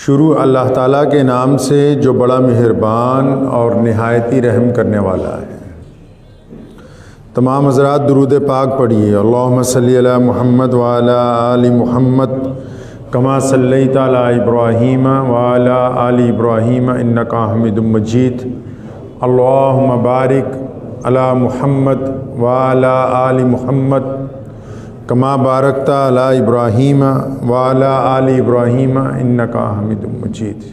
शुरू अल्लाह ताला के नाम से जो बड़ा मेहरबान और निहायती रहम करने वाला है। तमाम हज़रात दुरूद पाक पढ़िए। अल्लाहुम्मा सल्ली अला मुहम्मद व अला आलि मुहम्मद कमा सल्लैता अला इब्राहीम व अला आलि इब्राहीम इन्नका हमीदुम मजीद। अल्लाहुम्मा बारिक अला मुहम्मद व अला आलि मुहम्मद कमा बारकता अला इब्राहीम व अला आलि इब्राहीम इन्नका हमीदुम मजीद।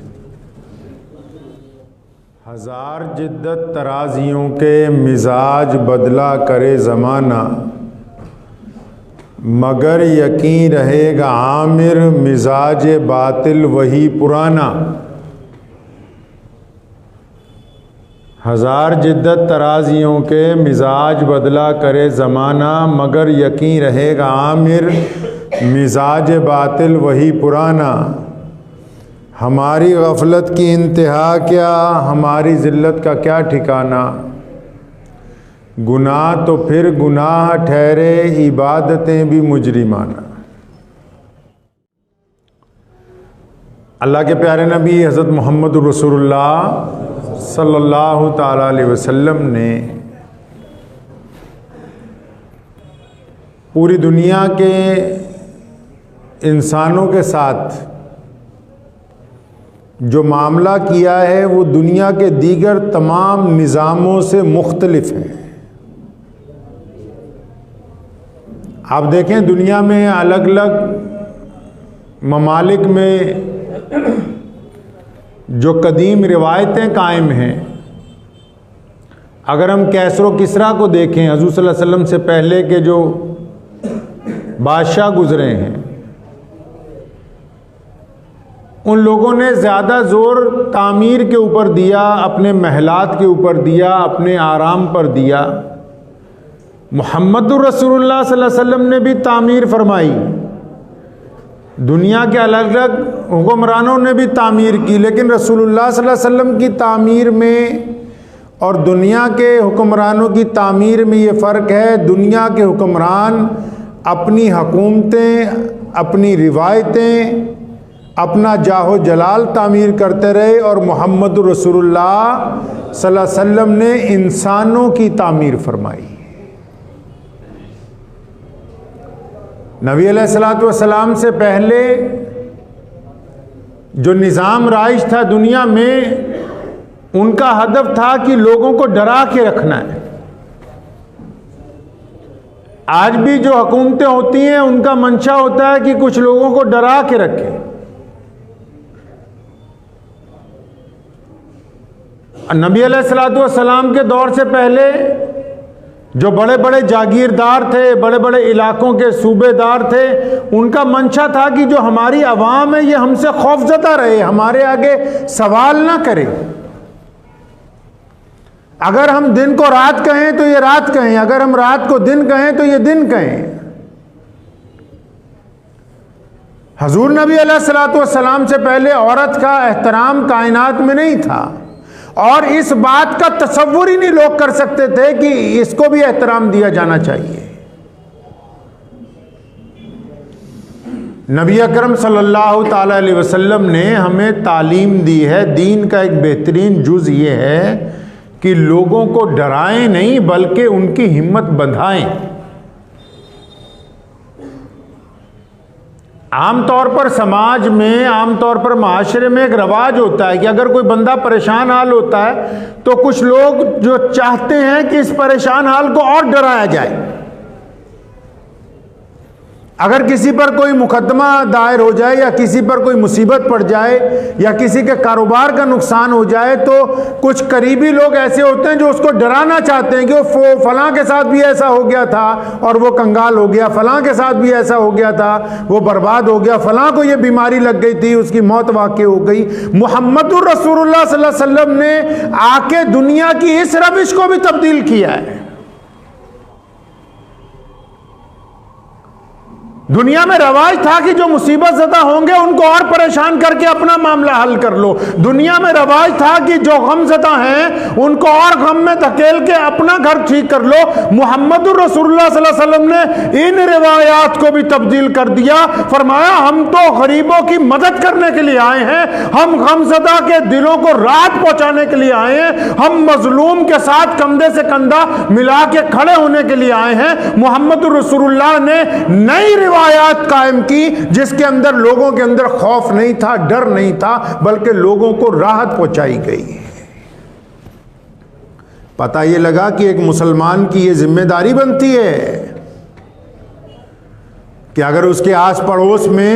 हज़ार जिद्दत तराजियों के मिजाज बदला करे ज़माना, मगर यकीन रहेगा आमिर मिजाज बातिल वही पुराना। हज़ार जिद्दत तराजियों के मिजाज बदला करे ज़माना, मगर यकीन रहेगा आमिर मिजाज बातिल वही पुराना। हमारी गफलत की इंतहा क्या, हमारी ज़िल्लत का क्या ठिकाना। गुनाह तो फिर गुनाह ठहरे, इबादतें भी मुजरिमाना। अल्लाह के प्यारे नबी हज़रत मोहम्मद रसूलुल्लाह सल्लल्लाहु ताला अलैहि वसल्लम ने पूरी दुनिया के इंसानों के साथ जो मामला किया है वो दुनिया के दीगर तमाम निज़ामों से मुख्तलिफ है। आप देखें दुनिया में अलग अलग ममालिक में जो कदीम रिवायतें कायम हैं, अगर हम कैसरो किसरा को देखें, हुज़ूर सल्लल्लाहु अलैहि वसल्लम से पहले के जो बादशाह गुज़रे हैं, उन लोगों ने ज़्यादा ज़ोर तामीर के ऊपर दिया, अपने महलात के ऊपर दिया, अपने आराम पर दिया। मुहम्मदुर रसूलुल्लाह सल्लल्लाहु अलैहि वसल्लम ने भी तामीर फरमाई, दुनिया के अलग अलग हुक्मरानों ने भी तामीर की, लेकिन रसूलुल्लाह सल्लल्लाहु अलैहि वसल्लम की तामीर में और दुनिया के हुक्मरानों की तामीर में ये फ़र्क है। दुनिया के हुक्मरान अपनी हुकूमतें, अपनी रिवायतें, अपना जाहो जलाल तामीर करते रहे, और मोहम्मद रसूलुल्लाह सल्लल्लाहु अलैहि वसल्लम ने इंसानों की तामीर फरमाई। नबी अलैहिस्सलातु वस्सलाम से पहले जो निज़ाम राइज था दुनिया में, उनका हदफ था कि लोगों को डरा के रखना है। आज भी जो हुकूमतें होती हैं उनका मंशा होता है कि कुछ लोगों को डरा के रखें। नबी अलैहिस्सलातु वस्सलाम के दौर से पहले जो बड़े बड़े जागीरदार थे, बड़े बड़े इलाकों के सूबेदार थे, उनका मंशा था कि जो हमारी आवाम है ये हमसे खौफज़दा रहे, हमारे आगे सवाल ना करे। अगर हम दिन को रात कहें तो ये रात कहें, अगर हम रात को दिन कहें तो ये दिन कहें। हुज़ूर नबी अलैहिस्सलातु वस्सलाम से पहले औरत का एहतराम कायनात में नहीं था, और इस बात का तसव्वुर ही नहीं लोग कर सकते थे कि इसको भी एहतराम दिया जाना चाहिए। नबी अकरम सल्लल्लाहु ताला अलैहि वसल्लम ने हमें तालीम दी है। दीन का एक बेहतरीन जुज़ ये है कि लोगों को डराएं नहीं, बल्कि उनकी हिम्मत बंधाएं। आमतौर पर समाज में, आमतौर पर माशरे में एक रवाज होता है कि अगर कोई बंदा परेशान हाल होता है तो कुछ लोग जो चाहते हैं कि इस परेशान हाल को और डराया जाए। अगर किसी पर कोई मुकदमा दायर हो जाए, या किसी पर कोई मुसीबत पड़ जाए, या किसी के कारोबार का नुकसान हो जाए, तो कुछ करीबी लोग ऐसे होते हैं जो उसको डराना चाहते हैं कि वो फलां के साथ भी ऐसा हो गया था और वो कंगाल हो गया, फलां के साथ भी ऐसा हो गया था, वो बर्बाद हो गया, फलां को ये बीमारी लग गई थी, उसकी मौत वाक़ई हो गई। मुहम्मदुर रसूलुल्लाह सल्लल्लाहु अलैहि वसल्लम ने आके दुनिया की इस रविश को भी तब्दील किया है। दुनिया में रवाज था कि जो मुसीबत ज़दा होंगे उनको और परेशान करके अपना मामला हल कर लो। दुनिया में रवाज था कि जो गमज़दा हैं उनको और गम में धकेल के अपना घर ठीक कर लो। मुहम्मद रसूलुल्लाह सल्लल्लाहु अलैहि वसल्लम ने इन रिवायात को भी तब्दील कर दिया। फरमाया हम तो गरीबों की मदद करने के लिए आए हैं, हम गमज़दा के दिलों को राहत पहुंचाने के लिए आए हैं, हम मजलूम के साथ कंधे से कंधा मिला के खड़े होने के लिए आए हैं। मुहम्मद रसूलुल्लाह ने नई रिवायात कायम की जिसके अंदर लोगों के अंदर खौफ नहीं था, डर नहीं था, बल्कि लोगों को राहत पहुंचाई गई। पता यह लगा कि एक मुसलमान की यह जिम्मेदारी बनती है कि अगर उसके आस पड़ोस में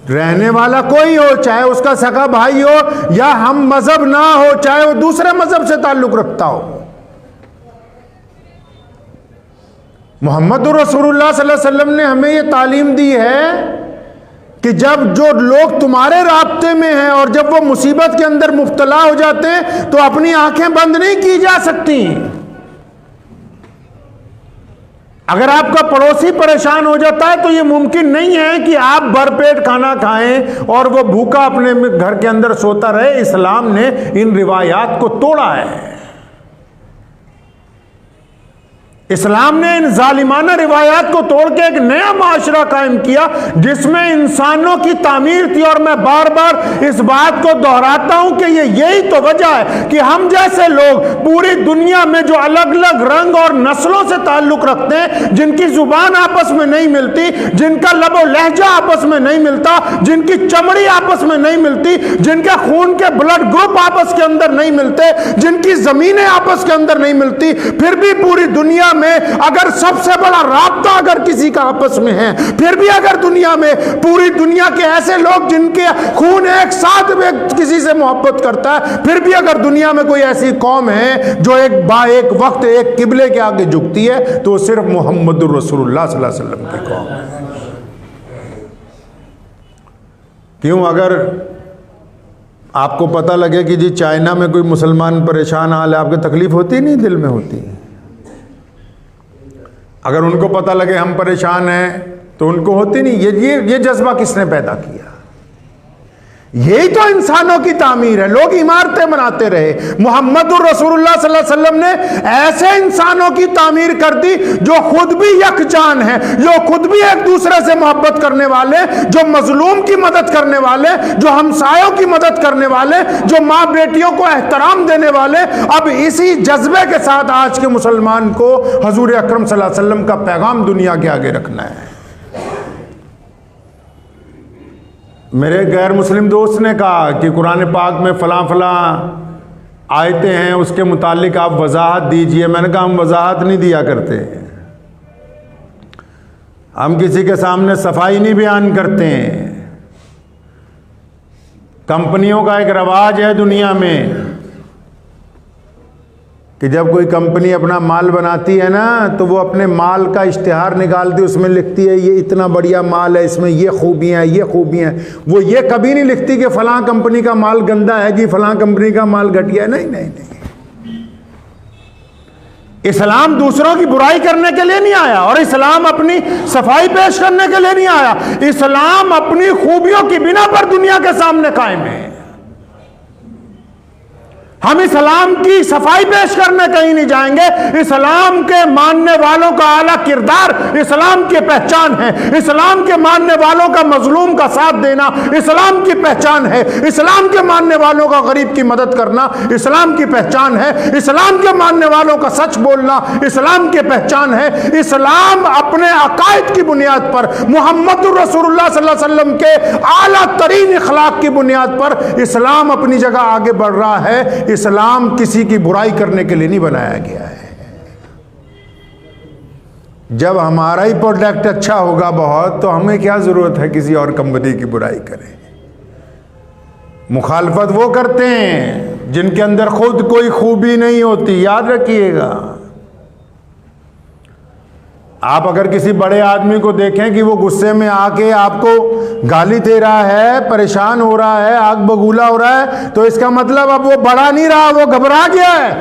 रहने वाला कोई हो, चाहे उसका सगा भाई हो या हम मजहब ना हो, चाहे वो दूसरे मजहब से ताल्लुक रखता हो, मोहम्मद रसूलुल्लाह सल्लल्लाहु अलैहि वसल्लम ने हमें यह तालीम दी है कि जब जो लोग तुम्हारे राब्ते में हैं और जब वो मुसीबत के अंदर मुब्तला हो जाते हैं तो अपनी आंखें बंद नहीं की जा सकती। अगर आपका पड़ोसी परेशान हो जाता है तो यह मुमकिन नहीं है कि आप भरपेट खाना खाएं और वो भूखा अपने घर के अंदर सोता रहे। इस्लाम ने इन रिवायात को तोड़ा है। इस्लाम ने इन जालिमाना रिवायात को तोड़ के एक नया माशरा कायम किया जिसमें इंसानों की तामीर थी। और मैं बार बार इस बात को दोहराता हूं कि यही तो वजह है कि हम जैसे लोग पूरी दुनिया में जो अलग अलग रंग और नस्लों से ताल्लुक रखते हैं, जिनकी जुबान आपस में नहीं मिलती, जिनका लबो लहजा आपस में नहीं मिलता, जिनकी चमड़ी आपस में नहीं मिलती, जिनके खून के ब्लड ग्रुप आपस के अंदर नहीं मिलते, जिनकी जमीनें आपस के अंदर नहीं मिलती, फिर भी पूरी दुनिया में अगर सबसे बड़ा राब्ता अगर किसी का आपस में है, फिर भी अगर दुनिया में पूरी दुनिया के ऐसे लोग जिनके खून एक साथ में किसी से मोहब्बत करता है, फिर भी अगर दुनिया में कोई ऐसी कौम है जो एक वक्त एक किबले के आगे झुकती है तो सिर्फ मोहम्मद रसूलुल्लाह सल्लल्लाहु अलैहि वसल्लम की कौम है। क्यों? अगर आपको पता लगे कि जी चाइना में कोई मुसलमान परेशान हाल है, आपको तकलीफ होती नहीं? दिल में होती है। अगर उनको पता लगे हम परेशान हैं तो उनको होती नहीं। ये जज्बा किसने पैदा किया? यही तो इंसानों की तामीर है। लोग इमारतें बनाते रहे, मोहम्मद रसूलुल्लाह सल्लल्लाहु अलैहि वसल्लम ने ऐसे इंसानों की तामीर कर दी जो खुद भी यकजान है, जो खुद भी एक दूसरे से मोहब्बत करने वाले, जो मजलूम की मदद करने वाले, जो हमसायों की मदद करने वाले, जो माँ बेटियों को एहतराम देने वाले। अब इसी जज्बे के साथ आज के मुसलमान को हजूर अकरम सल्लल्लाहु अलैहि वसल्लम का पैगाम दुनिया के आगे रखना है। मेरे गैर मुस्लिम दोस्त ने कहा कि कुरान पाक में फ़लाँ फ़लाँ आयतें हैं, उसके मुतालिक आप वजाहत दीजिए। मैंने कहा हम वजाहत नहीं दिया करते, हम किसी के सामने सफाई नहीं बयान करते हैं। कंपनियों का एक रवाज है दुनिया में कि जब कोई कंपनी अपना माल बनाती है ना तो वो अपने माल का इश्तिहार निकालती है, उसमें लिखती है ये इतना बढ़िया माल है, इसमें ये खूबियाँ हैं, ये खूबियाँ हैं। वो ये कभी नहीं लिखती कि फ़लाँ कंपनी का माल गंदा है जी, फ़लाँ कंपनी का माल घटिया है। नहीं नहीं नहीं। इस्लाम दूसरों की बुराई करने के लिए नहीं आया और इस्लाम अपनी सफाई पेश करने के लिए नहीं आया। इस्लाम अपनी खूबियों की बिना पर दुनिया के सामने कायम है। हम इस्लाम की सफाई पेश करने कहीं नहीं जाएंगे। इस्लाम के मानने वालों का आला किरदार इस्लाम की पहचान है। इस्लाम के मानने वालों का मजलूम का साथ देना इस्लाम की पहचान है। इस्लाम के मानने वालों का गरीब की मदद करना इस्लाम की पहचान है। इस्लाम के मानने वालों का सच बोलना इस्लाम की पहचान है। इस्लाम अपने अकायद की बुनियाद पर, मोहम्मद रसूलुल्लाह सल्लल्लाहु अलैहि वसल्लम के आला तरीन इखलाक की बुनियाद पर इस्लाम अपनी जगह आगे बढ़ रहा है। इस्लाम किसी की बुराई करने के लिए नहीं बनाया गया है। जब हमारा ही प्रोडक्ट अच्छा होगा बहुत, तो हमें क्या जरूरत है किसी और कंपनी की बुराई करें। मुखालफत वो करते हैं जिनके अंदर खुद कोई खूबी नहीं होती। याद रखिएगा, आप अगर किसी बड़े आदमी को देखें कि वो गुस्से में आके आपको गाली दे रहा है, परेशान हो रहा है, आग बबूला हो रहा है, तो इसका मतलब अब वो बड़ा नहीं रहा, वो घबरा गया है।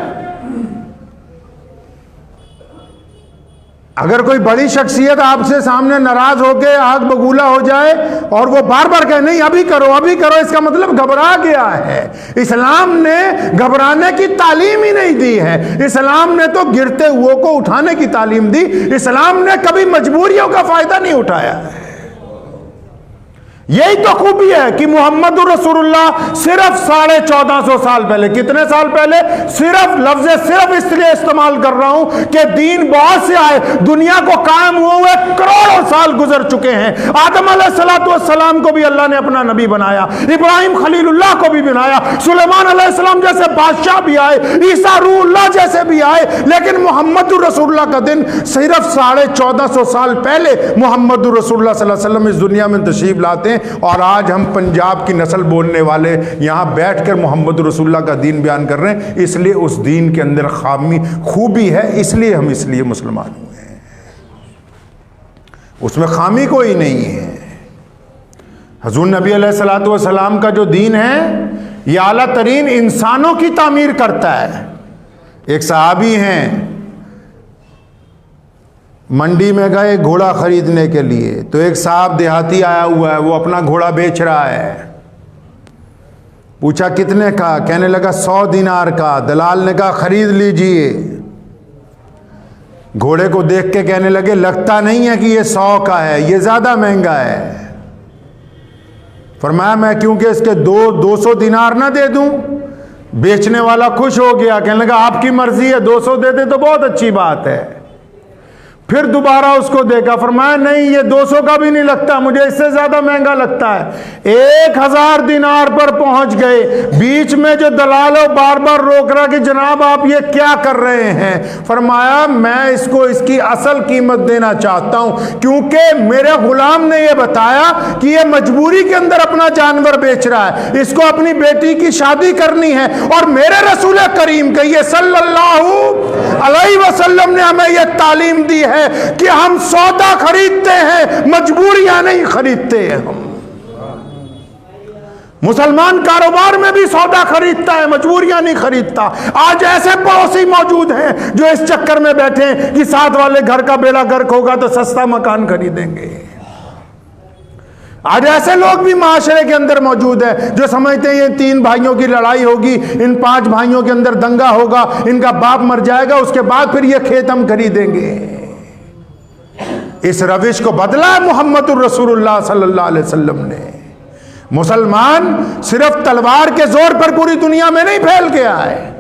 अगर कोई बड़ी शख्सियत आपसे सामने नाराज होकर आग बबूला हो जाए और वो बार बार कहे नहीं अभी करो अभी करो, इसका मतलब घबरा गया है। इस्लाम ने घबराने की तालीम ही नहीं दी है। इस्लाम ने तो गिरते हुए को उठाने की तालीम दी। इस्लाम ने कभी मजबूरियों का फायदा नहीं उठाया है। यही तो खूबी है कि मोहम्मद रसूलुल्लाह सिर्फ 1450 साल पहले, कितने साल पहले, सिर्फ इसलिए इस्तेमाल कर रहा हूं कि दीन बहुत से आए, दुनिया को कायम हुए करोड़ों साल गुजर चुके हैं। आदम अलैहिस्सलाम को भी अल्लाह ने अपना नबी बनाया, इब्राहिम खलीलुल्लाह को भी बनाया, सुलेमान अलैहिस्सलाम जैसे बादशाह भी आए, ईसा रूहुल्लाह जैसे भी आए, लेकिन मोहम्मद रसूलुल्लाह का दिन सिर्फ 1450 साल पहले मोहम्मद रसूलुल्लाह सल्लल्लाहु अलैहि वसल्लम इस दुनिया में तशरीफ लाते हैं। और आज हम पंजाब की नस्ल बोलने वाले यहां बैठकर मोहम्मद रसूलुल्लाह का दीन बयान कर रहे हैं, इसलिए उस दीन के अंदर खूबी है, इसलिए हम मुसलमान हुए हैं। उसमें खामी कोई नहीं है। हुजूर नबी अलैहिस्सलातु वस्सलाम का जो दीन है यह आला तरीन इंसानों की तामीर करता है। एक सहाबी हैं, मंडी में गए घोड़ा खरीदने के लिए, तो एक साहब देहाती आया हुआ है, वो अपना घोड़ा बेच रहा है। पूछा कितने का? कहने लगा 100 दिनार का। दलाल ने कहा खरीद लीजिए। घोड़े को देख के कहने लगे लगता नहीं है कि ये 100 का है, ये ज्यादा महंगा है। फरमाया मैं क्योंकि इसके 200 दिनार ना दे दूं? बेचने वाला खुश हो गया, कहने लगा आपकी मर्जी है, 200 दे दे तो बहुत अच्छी बात है। फिर दोबारा उसको देखा, फरमाया नहीं ये 200 का भी नहीं लगता, मुझे इससे ज्यादा महंगा लगता है। 1000 दिनार पर पहुंच गए। बीच में जो दलाल है बार बार रोक रहा कि जनाब आप ये क्या कर रहे हैं? फरमाया मैं इसको इसकी असल कीमत देना चाहता हूं, क्योंकि मेरे गुलाम ने यह बताया कि ये मजबूरी के अंदर अपना जानवर बेच रहा है, इसको अपनी बेटी की शादी करनी है, और मेरे रसूल करीम कहिए सल्लल्लाहु अलैहि वसल्लम ने हमें यह तालीम दी है कि हम सौदा खरीदते हैं, मजबूरियां नहीं खरीदते हैं। हम मुसलमान कारोबार में भी सौदा खरीदता है, मजबूरियां नहीं खरीदता। आज ऐसे पड़ोसी मौजूद हैं जो इस चक्कर में बैठे हैं कि साथ वाले घर का बेड़ा गर्क होगा तो सस्ता मकान खरीदेंगे। आज ऐसे लोग भी माशरे के अंदर मौजूद है जो समझते हैं ये 3 भाइयों की लड़ाई होगी, इन 5 भाइयों के अंदर दंगा होगा, इनका बाप मर जाएगा, उसके बाद फिर ये खेत हम खरीदेंगे। इस रविश को बदला है मोहम्मद रसूलुल्लाह सल्लल्लाहु अलैहि वसल्लम ने। मुसलमान सिर्फ तलवार के जोर पर पूरी दुनिया में नहीं फैल गया है।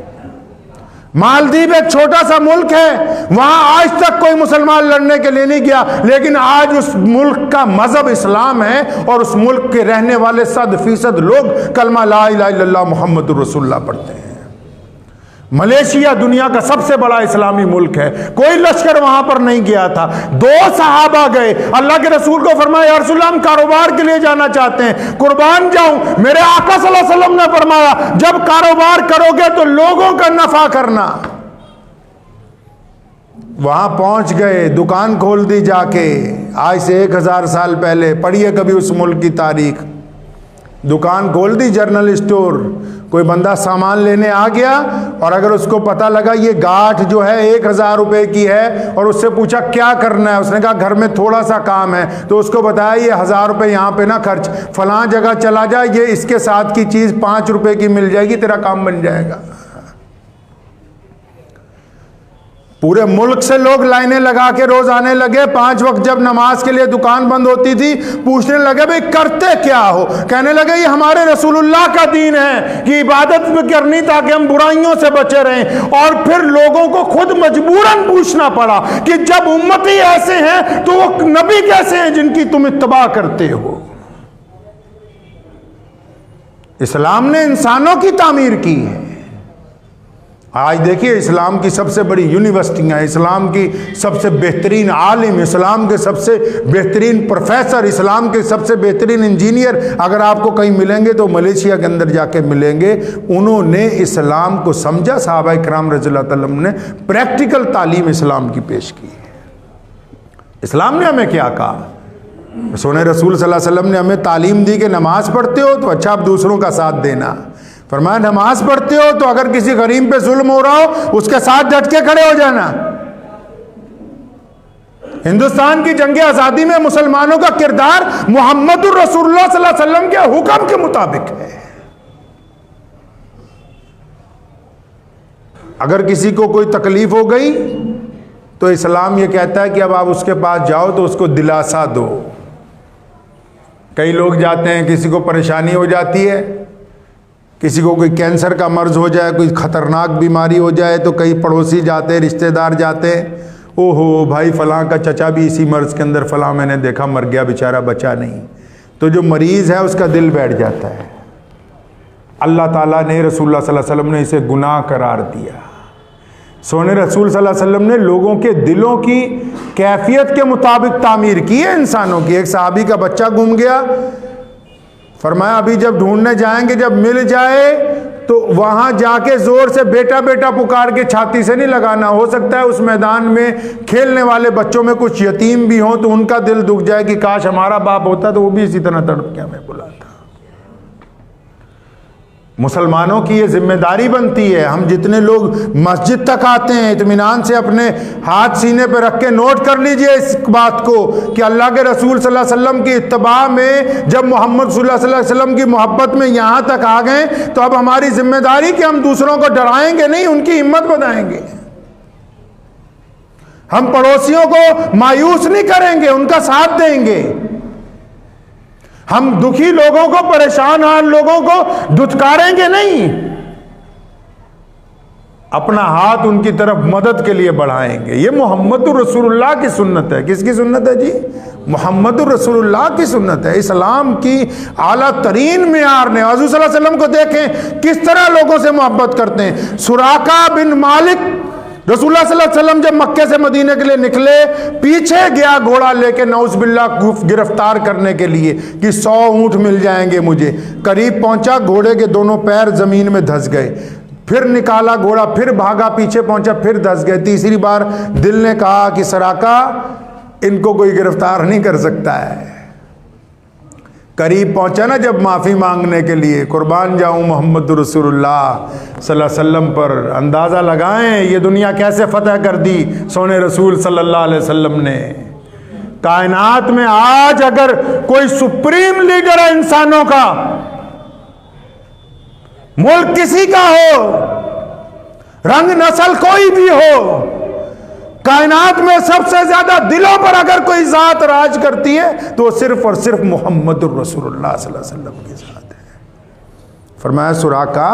मालदीव एक छोटा सा मुल्क है, वहां आज तक कोई मुसलमान लड़ने के लिए नहीं गया, लेकिन आज उस मुल्क का मजहब इस्लाम है और उस मुल्क के रहने वाले 100% लोग कलमा ला इलाहा इल्लल्लाह मुहम्मदुर रसूलुल्लाह पढ़ते हैं। मलेशिया दुनिया का सबसे बड़ा इस्लामी मुल्क है, कोई लश्कर वहां पर नहीं गया था। 2 सहाबा गए, अल्लाह के रसूल को फरमाया या रसूलल्लाह हम कारोबार के लिए जाना चाहते हैं, कुर्बान जाऊं। मेरे आका सल्लल्लाहु अलैहि वसल्लम ने फरमाया जब कारोबार करोगे तो लोगों का नफा करना। वहां पहुंच गए, दुकान खोल दी जाके। आज से 1000 साल पहले, पढ़िए कभी उस मुल्क की तारीख। दुकान खोल दी, जनरल स्टोर। कोई बंदा सामान लेने आ गया और अगर उसको पता लगा ये गांठ जो है 1000 रुपए की है और उससे पूछा क्या करना है, उसने कहा घर में थोड़ा सा काम है, तो उसको बताया ये 1000 रुपए यहाँ पे ना खर्च, फलां जगह चला जा, ये इसके साथ की चीज 5 रुपए की मिल जाएगी, तेरा काम बन जाएगा। पूरे मुल्क से लोग लाइनें लगा के रोज आने लगे। 5 वक्त जब नमाज के लिए दुकान बंद होती थी, पूछने लगे भाई करते क्या हो? कहने लगे ये हमारे रसूलुल्लाह का दीन है कि इबादत भी करनी ताकि हम बुराइयों से बचे रहें। और फिर लोगों को खुद मजबूरन पूछना पड़ा कि जब उम्मती ऐसे हैं तो वो नबी कैसे हैं जिनकी तुम इत्तबा करते हो? इस्लाम ने इंसानों की तामीर की है। आज देखिए इस्लाम की सबसे बड़ी यूनिवर्सिटियां, इस्लाम की सबसे बेहतरीन आलिम, इस्लाम के सबसे बेहतरीन प्रोफेसर, इस्लाम के सबसे बेहतरीन इंजीनियर अगर आपको कहीं मिलेंगे तो मलेशिया के अंदर जाके मिलेंगे। उन्होंने इस्लाम को समझा, सहाबा इकराम रज़ियल्लाहु अन्हुम ने प्रैक्टिकल तालीम इस्लाम की पेश की। इस्लाम ने हमें क्या कहा? सोने रसूल सल्लल्लाहु अलैहि वसल्लम ने हमें तालीम दी कि नमाज पढ़ते हो तो अच्छा आप दूसरों का साथ देना। फरमाया नमाज पढ़ते हो तो अगर किसी गरीब पे जुल्म हो रहा हो उसके साथ डट के खड़े हो जाना। हिंदुस्तान की जंग आजादी में मुसलमानों का किरदार मुहम्मदुर रसूलुल्लाह सल्लल्लाहु अलैहि वसल्लम के हुक्म के मुताबिक है। अगर किसी को कोई तकलीफ हो गई तो इस्लाम ये कहता है कि अब आप उसके पास जाओ तो उसको दिलासा दो। कई लोग जाते हैं, किसी को परेशानी हो जाती है, किसी को कोई कैंसर का मर्ज हो जाए, कोई खतरनाक बीमारी हो जाए, तो कई पड़ोसी जाते, रिश्तेदार जाते, ओहो भाई फलां का चचा भी इसी मर्ज के अंदर, फलां मैंने देखा मर गया बेचारा, बचा नहीं। तो जो मरीज़ है उसका दिल बैठ जाता है। अल्लाह ताला ने, रसूलुल्लाह सल्लल्लाहु अलैहि वसल्लम ने इसे गुनाह करार दिया। सोने रसूल सल्लल्लाहु अलैहि वसल्लम ने लोगों के दिलों की कैफियत के मुताबिक तामीर की है इंसानों की। एक सहाबी का बच्चा गुम गया, फरमाया अभी जब ढूंढने जाएंगे, जब मिल जाए तो वहां जाके जोर से बेटा बेटा पुकार के छाती से नहीं लगाना। हो सकता है उस मैदान में खेलने वाले बच्चों में कुछ यतीम भी हों तो उनका दिल दुख जाए कि काश हमारा बाप होता तो वो भी इसी तरह तड़प के हमें बुलाता। मुसलमानों की ये जिम्मेदारी बनती है। हम जितने लोग मस्जिद तक आते हैं, इत्मीनान से अपने हाथ सीने पे रख के नोट कर लीजिए इस बात को कि अल्लाह के रसूल सल्लल्लाहु अलैहि वसल्लम की इत्तबा में जब मोहम्मद सल्लल्लाहु अलैहि वसल्लम की मोहब्बत में यहाँ तक आ गए तो अब हमारी जिम्मेदारी कि हम दूसरों को डराएंगे नहीं, उनकी हिम्मत बढ़ाएंगे। हम पड़ोसियों को मायूस नहीं करेंगे, उनका साथ देंगे। हम दुखी लोगों को, परेशान हाल लोगों को धुतकारेंगे नहीं, अपना हाथ उनकी तरफ मदद के लिए बढ़ाएंगे। ये मोहम्मदुर रसूलुल्लाह की सुन्नत है। किसकी सुन्नत है जी? मोहम्मदुर रसूलुल्लाह की सुन्नत है। इस्लाम की आला तरीन मियार ने। हुज़ूर सल्लल्लाहु अलैहि वसल्लम को देखें किस तरह लोगों से मोहब्बत करते हैं। सुराका बिन मालिक रसूलुल्लाह सल्लल्लाहु अलैहि वसल्लम जब मक्के से मदीने के लिए निकले, पीछे गया घोड़ा लेके नौज़ुबिल्लाह गिरफ्तार करने के लिए कि 100 ऊंट मिल जाएंगे मुझे। करीब पहुंचा, घोड़े के दोनों पैर जमीन में धंस गए। फिर निकाला घोड़ा, फिर भागा, पीछे पहुंचा, फिर धंस गए। तीसरी बार दिल ने कहा कि सराका इनको कोई गिरफ्तार नहीं कर सकता है। करीब पहुंचा ना जब माफ़ी मांगने के लिए, कुर्बान जाऊं मोहम्मद रसूलुल्लाह सल्लल्लाहु अलैहि वसल्लम पर। अंदाज़ा लगाएं ये दुनिया कैसे फतह कर दी सोने रसूल सल्लल्लाहु अलैहि वसल्लम ने। कायनात में आज अगर कोई सुप्रीम लीडर है इंसानों का, मुल्क किसी का हो, रंग नस्ल कोई भी हो, कायनात में सबसे ज्यादा दिलों पर अगर कोई जात राज करती है तो सिर्फ और सिर्फ मुहम्मदुर रसूलुल्लाह सल्लल्लाहु अलैहि वसल्लम की जात है। फरमाया सुराका,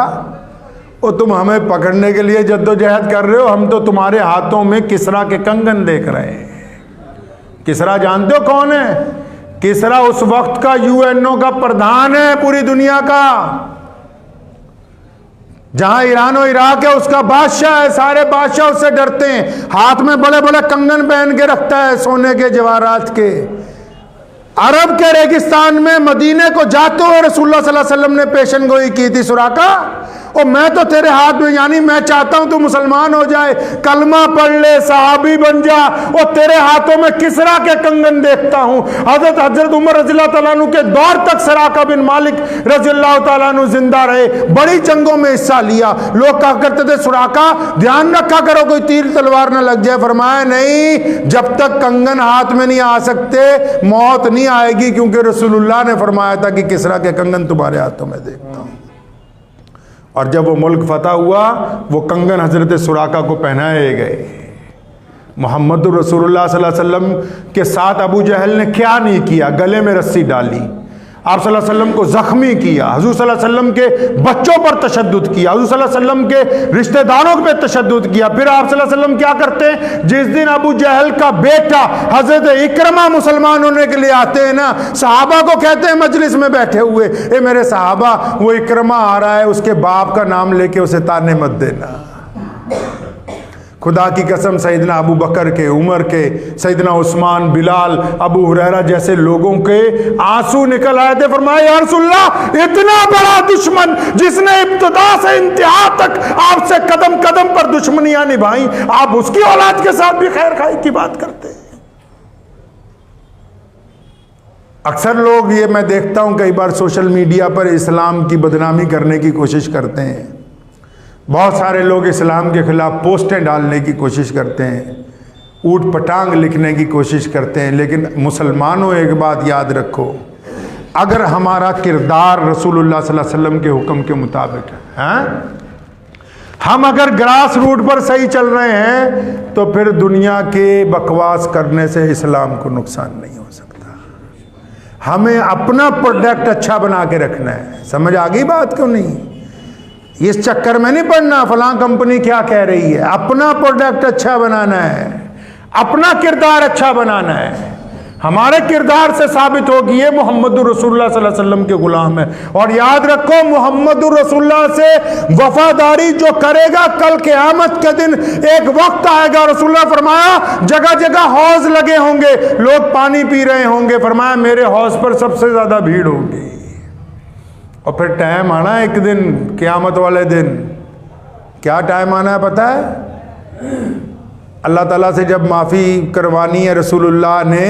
ओ तुम हमें पकड़ने के लिए जद्दोजहद कर रहे हो, हम तो तुम्हारे हाथों में किसरा के कंगन देख रहे हैं। किसरा जानते हो कौन है? किसरा उस वक्त का यूएनओ का प्रधान है पूरी दुनिया का। जहां ईरान और इराक है उसका बादशाह है, सारे बादशाह उससे डरते हैं। हाथ में बड़े बड़े कंगन पहन के रखता है सोने के, जवाहरात के। अरब के रेगिस्तान में मदीने को जाते हुए रसूलुल्लाह सल्लल्लाहु अलैहि वसल्लम ने पेशन गोई की थी, सुराका और मैं तो तेरे हाथ में, यानी मैं चाहता हूं तू मुसलमान हो जाए, कलमा पढ़ ले, सहाबी बन जा, और तेरे हाथों में किसरा के कंगन देखता हूं। हजरत उमर रज़ियल्लाहु तआला अन्हु के दौर तक सराका बिन मालिक रज़ियल्लाहु तआला अन्हु जिंदा रहे, बड़ी जंगों में हिस्सा लिया। लोग कहा करते थे सुराका ध्यान रखा करो कोई तीर तलवार ना लग जाए। फरमाया नहीं, जब तक कंगन हाथ में नहीं आ सकते मौत नहीं आएगी, क्योंकि रसूलुल्लाह ने फरमाया था कि किसरा के कंगन तुम्हारे हाथों में देखता हूं। और जब वो मुल्क फतह हुआ, वो कंगन हजरत सुराका को पहनाए गए। मोहम्मद रसूलुल्लाह सल्लल्लाहु अलैहि वसल्लम के साथ अबू जहल ने क्या नहीं किया, गले में रस्सी डाली, आप सल्लल्लाहु अलैहि वसल्लम को जख्मी किया, हुजूर सल्लल्लाहु अलैहि वसल्लम के बच्चों पर तशद्दुद किया, हुजूर सल्लल्लाहु अलैहि वसल्लम के रिश्तेदारों पे तशद्दुद किया। फिर आप सल्लल्लाहु अलैहि वसल्लम क्या करते हैं, जिस दिन अबू जहल का बेटा हजरत इकरमा मुसलमान होने के लिए आते हैं ना, सहाबा को कहते हैं मजलिस में बैठे हुए, ए मेरे सहाबा वो इकरमा आ रहा है, उसके बाप का नाम लेके उसे ताने मत देना। खुदा की कसम सैयदना अबू बकर के, उमर के, सैयदना उस्मान, बिलाल, अबू हुरैरा जैसे लोगों के आंसू निकल आए थे। फरमाया या रसूलल्लाह, इतना बड़ा दुश्मन जिसने इब्तिदा से इंतहा तक आपसे कदम कदम पर दुश्मनियां निभाई, आप उसकी औलाद के साथ भी खैर खाई की बात करते हैं। अक्सर लोग, ये मैं देखता हूं कई बार सोशल मीडिया पर, इस्लाम की बदनामी करने की कोशिश करते हैं। बहुत सारे लोग इस्लाम के खिलाफ पोस्टें डालने की कोशिश करते हैं। ऊट पटांग लिखने की कोशिश करते हैं। लेकिन मुसलमानों एक बात याद रखो, अगर हमारा किरदार रसूलुल्लाह सल्लल्लाहु अलैहि वसल्लम के हुक्म के मुताबिक है, हम अगर ग्रास रूट पर सही चल रहे हैं, तो फिर दुनिया के बकवास करने से इस्लाम को नुकसान नहीं हो सकता। हमें अपना प्रोडक्ट अच्छा बना के रखना है। समझ आ गई बात क्यों नहीं? इस चक्कर में नहीं पड़ना फलां कंपनी क्या कह रही है। अपना प्रोडक्ट अच्छा बनाना है, अपना किरदार अच्छा बनाना है। हमारे किरदार से साबित हो कि ये मोहम्मदुर रसूलुल्लाह सल्लल्लाहु अलैहि वसल्लम के गुलाम है। और याद रखो, मोहम्मदुर रसूलुल्लाह से वफादारी जो करेगा, कल क़यामत के दिन एक वक्त आएगा, रसूलुल्लाह फरमाया जगह जगह हौज लगे होंगे, लोग पानी पी रहे होंगे, फरमाया मेरे हौज पर सबसे ज्यादा भीड़ होगी। और फिर टाइम आना एक दिन, क़यामत वाले दिन। क्या टाइम आना है पता है? अल्लाह ताला से जब माफ़ी करवानी है, रसूलुल्लाह ने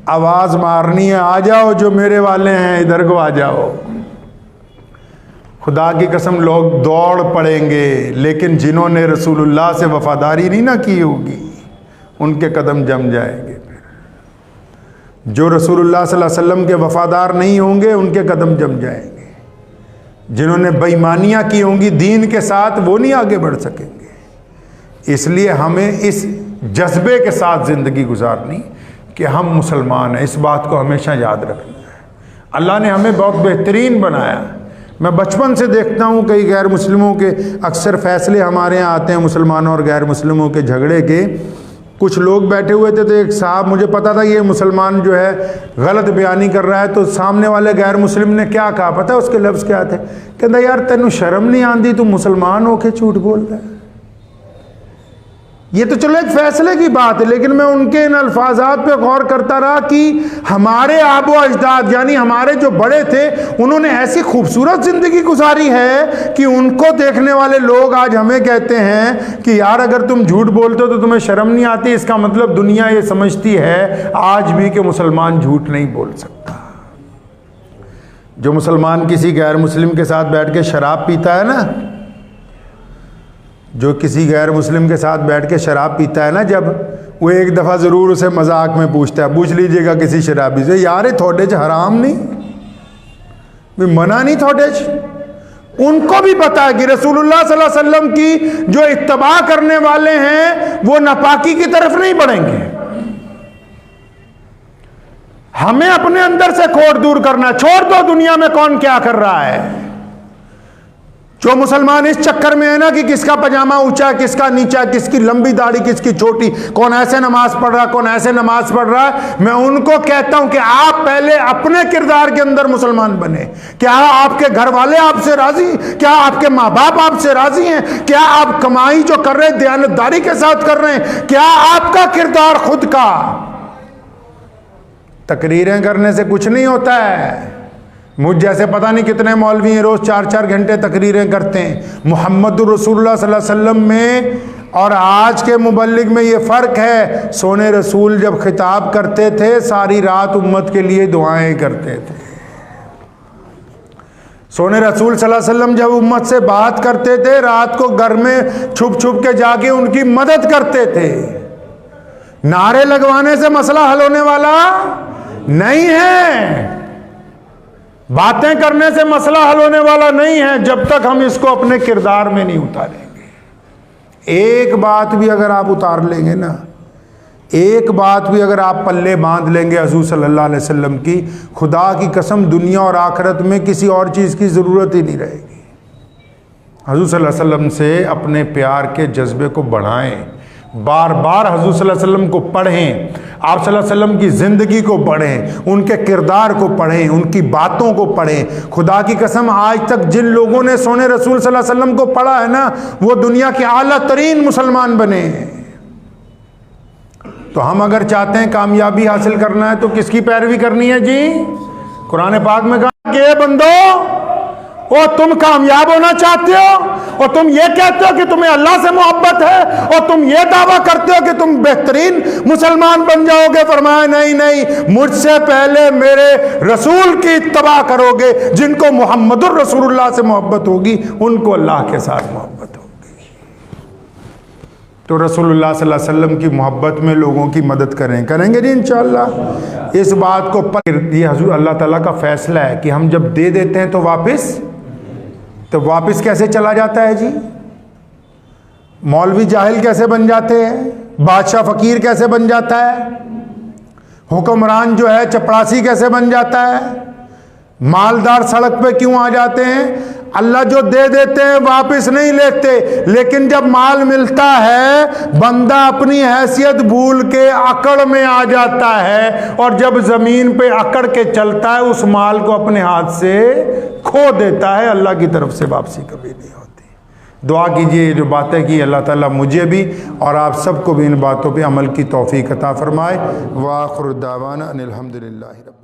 आवाज़ मारनी है, आ जाओ जो मेरे वाले हैं इधर को आ जाओ। खुदा की कसम लोग दौड़ पड़ेंगे, लेकिन जिन्होंने रसूलुल्लाह से वफादारी नहीं ना की होगी, उनके कदम जम जाएंगे। फिर जो रसूलुल्लाह सल्लल्लाहु अलैहि वसल्लम के वफादार नहीं होंगे, उनके कदम जम जाएंगे। जिन्होंने बेईमानियाँ की होंगी दीन के साथ, वो नहीं आगे बढ़ सकेंगे। इसलिए हमें इस जज्बे के साथ ज़िंदगी गुजारनी कि हम मुसलमान हैं, इस बात को हमेशा याद रखना है। अल्लाह ने हमें बहुत बेहतरीन बनाया। मैं बचपन से देखता हूँ कई गैर मुस्लिमों के अक्सर फैसले हमारे यहाँ आते हैं, मुसलमानों और गैर मुस्लिमों के झगड़े के। कुछ लोग बैठे हुए थे, तो एक साहब, मुझे पता था ये मुसलमान जो है गलत बयानी कर रहा है, तो सामने वाले गैर मुस्लिम ने क्या कहा पता है? उसके लफ्ज़ क्या थे? कहता यार तेनू शर्म नहीं आती, तू मुसलमान होके झूठ बोल रहा है। ये तो चलो एक फैसले की बात है, लेकिन मैं उनके इन अल्फाजात पे गौर करता रहा कि हमारे आबो अजदाद यानी हमारे जो बड़े थे, उन्होंने ऐसी खूबसूरत ज़िंदगी गुजारी है कि उनको देखने वाले लोग आज हमें कहते हैं कि यार अगर तुम झूठ बोलते हो तो तुम्हें शर्म नहीं आती। इसका मतलब दुनिया ये समझती है आज भी कि मुसलमान झूठ नहीं बोल सकता। जो मुसलमान किसी गैर मुस्लिम के साथ बैठ के शराब पीता है ना, जो किसी गैर मुस्लिम के साथ बैठ के शराब पीता है ना, जब वो एक दफ़ा ज़रूर उसे मजाक में पूछता है, पूछ लीजिएगा किसी शराबी से, यार ये थोड़े च हराम नहीं, भी मना नहीं थोड़े च। उनको भी पता है कि रसूलुल्लाह सल्लल्लाहु अलैहि वसल्लम की जो इत्तबा करने वाले हैं वो नापाकी की तरफ नहीं बढ़ेंगे। हमें अपने अंदर से खोट दूर करना, छोड़ दो दुनिया में कौन क्या कर रहा है। जो मुसलमान इस चक्कर में है ना कि किसका पजामा ऊंचा, किसका नीचा, किसकी लंबी दाढ़ी, किसकी छोटी, कौन ऐसे नमाज पढ़ रहा, कौन ऐसे नमाज पढ़ रहा है, मैं उनको कहता हूं कि आप पहले अपने किरदार के अंदर मुसलमान बने। क्या आपके घर वाले आपसे राजी? क्या आपके माँ बाप आपसे राजी हैं? क्या आप कमाई जो कर रहे हैं दयानतदारी के साथ कर रहे हैं? क्या आपका किरदार खुद का? तकरीरें करने से कुछ नहीं होता है। मुझ जैसे पता नहीं कितने मौलवी हैं रोज़ 4-4 घंटे तकरीरें करते हैं। मुहम्मदुर रसूलुल्लाह सल्लल्लाहु अलैहि वसल्लम में और आज के मुबल्लिग में ये फ़र्क है। सोने रसूल जब खिताब करते थे सारी रात उम्मत के लिए दुआएं करते थे। सोने रसूल सल्लल्लाहु अलैहि वसल्लम जब उम्मत से बात करते थे, रात को घर में छुप छुप के जाके उनकी मदद करते थे। नारे लगवाने से मसला हल होने वाला नहीं है, बातें करने से मसला हल होने वाला नहीं है, जब तक हम इसको अपने किरदार में नहीं उतारेंगे। एक बात भी अगर आप उतार लेंगे ना, एक बात भी अगर आप पल्ले बांध लेंगे हुज़ूर सल्लल्लाहु अलैहि वसल्लम की, खुदा की कसम दुनिया और आखिरत में किसी और चीज़ की ज़रूरत ही नहीं रहेगी। हुज़ूर सल्लल्लाहु अलैहि वसल्लम से अपने प्यार के जज्बे को बढ़ाएं, बार बार हुज़ूर सल्लल्लाहु अलैहि वसल्लम को पढ़ें, आप सल्लल्लाहु अलैहि वसल्लम की ज़िंदगी को पढ़ें, उनके किरदार को पढ़ें, उनकी बातों को पढ़ें। खुदा की कसम आज तक जिन लोगों ने सोने रसूल सल्लल्लाहु अलैहि वसल्लम को पढ़ा है ना, वो दुनिया के आला तरीन मुसलमान बने हैं। तो हम अगर चाहते हैं कामयाबी हासिल करना है तो किसकी पैरवी करनी है जी? कुरान पाक में कहा कि बंदो, और तुम कामयाब होना चाहते हो और तुम ये कहते हो कि तुम्हें अल्लाह से मोहब्बत है और तुम ये दावा करते हो कि तुम बेहतरीन मुसलमान बन जाओगे। फरमाया नहीं नहीं, मुझसे पहले मेरे रसूल की इत्तबा करोगे। जिनको मुहम्मदुर रसूलुल्लाह से मोहब्बत होगी उनको अल्लाह के साथ मोहब्बत होगी। तो रसूलुल्लाह सल्लल्लाहु अलैहि वसल्लम की मोहब्बत में लोगों की मदद करेंगे जी इंशाअल्लाह। इस बात को ये हुजूर अल्लाह ताला का फैसला है कि हम जब दे देते हैं तो वापस कैसे चला जाता है जी? मौलवी जाहिल कैसे बन जाते हैं? बादशाह फकीर कैसे बन जाता है? हुक्मरान जो है चपरासी कैसे बन जाता है? मालदार सड़क पे क्यों आ जाते हैं? अल्लाह जो दे देते हैं वापस नहीं लेते, लेकिन जब माल मिलता है बंदा अपनी हैसियत भूल के अकड़ में आ जाता है, और जब जमीन पे अकड़ के चलता है उस माल को अपने हाथ से खो देता है। अल्लाह की तरफ से वापसी कभी नहीं होती। दुआ कीजिए जो बातें की अल्लाह ताला मुझे भी और आप सबको भी इन बातों पे अमल की तौफीक अता फरमाए। व आखिर दावाना अनिल हम्दुलिल्लाहि रब्बिल